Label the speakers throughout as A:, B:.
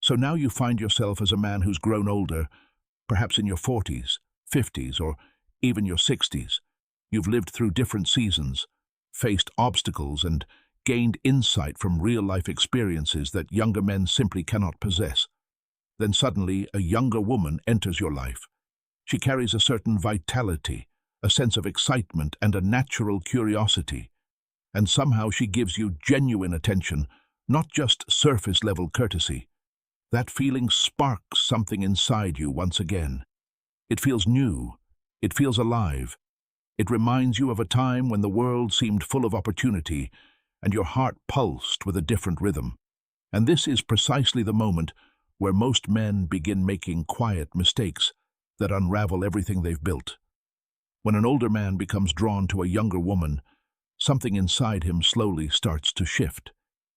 A: So now you find yourself as a man who's grown older, perhaps in your 40s, 50s, or even your 60s. You've lived through different seasons, faced obstacles, and gained insight from real-life experiences that younger men simply cannot possess. Then suddenly, a younger woman enters your life. She carries a certain vitality, a sense of excitement, and a natural curiosity. And somehow she gives you genuine attention, not just surface-level courtesy. That feeling sparks something inside you once again. It feels new. It feels alive. It reminds you of a time when the world seemed full of opportunity and your heart pulsed with a different rhythm. And this is precisely the moment where most men begin making quiet mistakes that unravel everything they've built. When an older man becomes drawn to a younger woman, something inside him slowly starts to shift.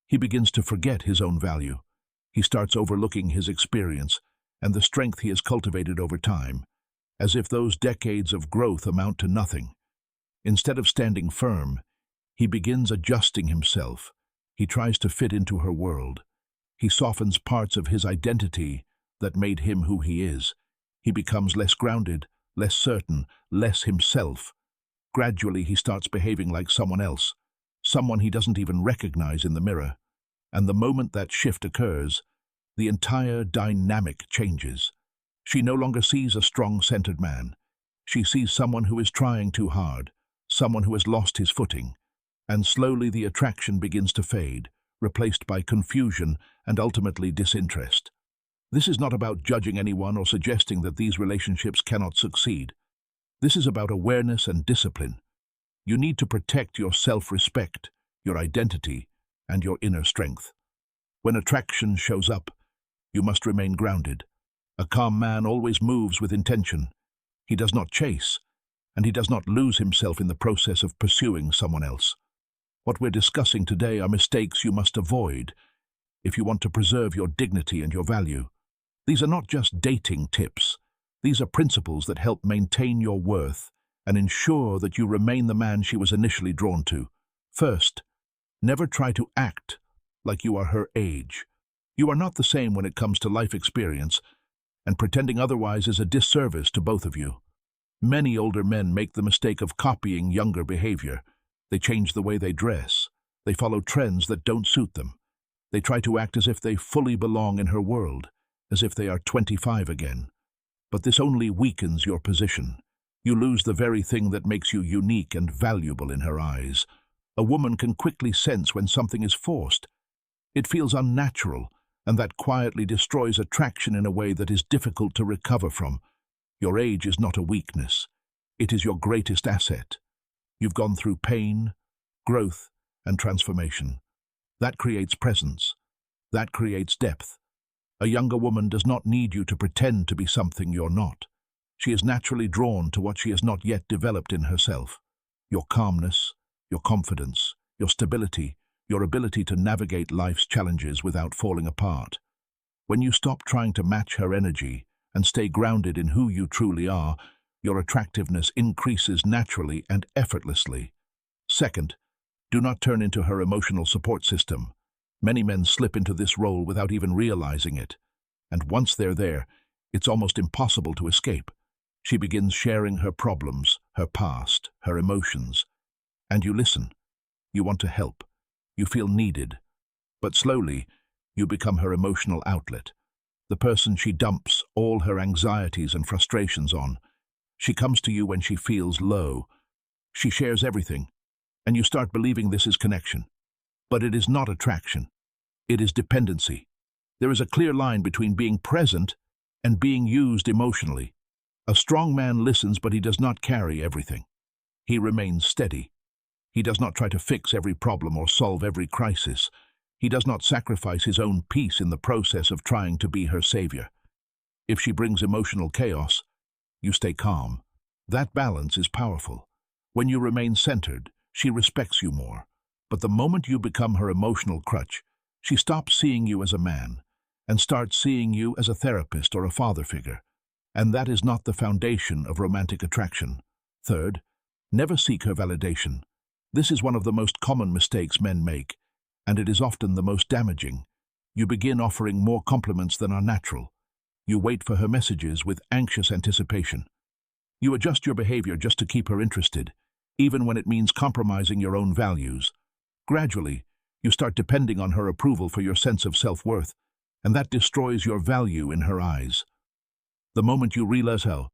A: He begins to forget his own value. He starts overlooking his experience and the strength he has cultivated over time, as if those decades of growth amount to nothing. Instead of standing firm, he begins adjusting himself. He tries to fit into her world. He softens parts of his identity that made him who he is. He becomes less grounded, less certain, less himself. Gradually, he starts behaving like someone else, someone he doesn't even recognize in the mirror. And the moment that shift occurs, the entire dynamic changes. She no longer sees a strong-centered man. She sees someone who is trying too hard, someone who has lost his footing. And slowly the attraction begins to fade, replaced by confusion and ultimately disinterest. This is not about judging anyone or suggesting that these relationships cannot succeed. This is about awareness and discipline. You need to protect your self-respect, your identity, and your inner strength. When attraction shows up, you must remain grounded. A calm man always moves with intention. He does not chase, and he does not lose himself in the process of pursuing someone else. What we're discussing today are mistakes you must avoid if you want to preserve your dignity and your value. These are not just dating tips. These are principles that help maintain your worth and ensure that you remain the man she was initially drawn to. First, never try to act like you are her age. You are not the same when it comes to life experience, and pretending otherwise is a disservice to both of you. Many older men make the mistake of copying younger behavior. They change the way they dress. They follow trends that don't suit them. They try to act as if they fully belong in her world, as if they are 25 again. But this only weakens your position. You lose the very thing that makes you unique and valuable in her eyes. A woman can quickly sense when something is forced. It feels unnatural, and that quietly destroys attraction in a way that is difficult to recover from. Your age is not a weakness. It is your greatest asset. You've gone through pain, growth, and transformation. That creates presence. That creates depth. A younger woman does not need you to pretend to be something you're not. She is naturally drawn to what she has not yet developed in herself. Your calmness, your confidence, your stability, your ability to navigate life's challenges without falling apart. When you stop trying to match her energy and stay grounded in who you truly are, your attractiveness increases naturally and effortlessly. Second, do not turn into her emotional support system. Many men slip into this role without even realizing it. And once they're there, it's almost impossible to escape. She begins sharing her problems, her past, her emotions. And you listen. You want to help. You feel needed. But slowly, you become her emotional outlet, the person she dumps all her anxieties and frustrations on. She comes to you when she feels low. She shares everything, and you start believing this is connection. But it is not attraction. It is dependency. There is a clear line between being present and being used emotionally. A strong man listens, but he does not carry everything. He remains steady. He does not try to fix every problem or solve every crisis. He does not sacrifice his own peace in the process of trying to be her savior. If she brings emotional chaos, you stay calm. That balance is powerful. When you remain centered, she respects you more. But the moment you become her emotional crutch, she stops seeing you as a man and starts seeing you as a therapist or a father figure. And that is not the foundation of romantic attraction. Third, never seek her validation. This is one of the most common mistakes men make, and it is often the most damaging. You begin offering more compliments than are natural. You wait for her messages with anxious anticipation. You adjust your behavior just to keep her interested, even when it means compromising your own values. Gradually, you start depending on her approval for your sense of self-worth, and that destroys your value in her eyes. The moment you realize how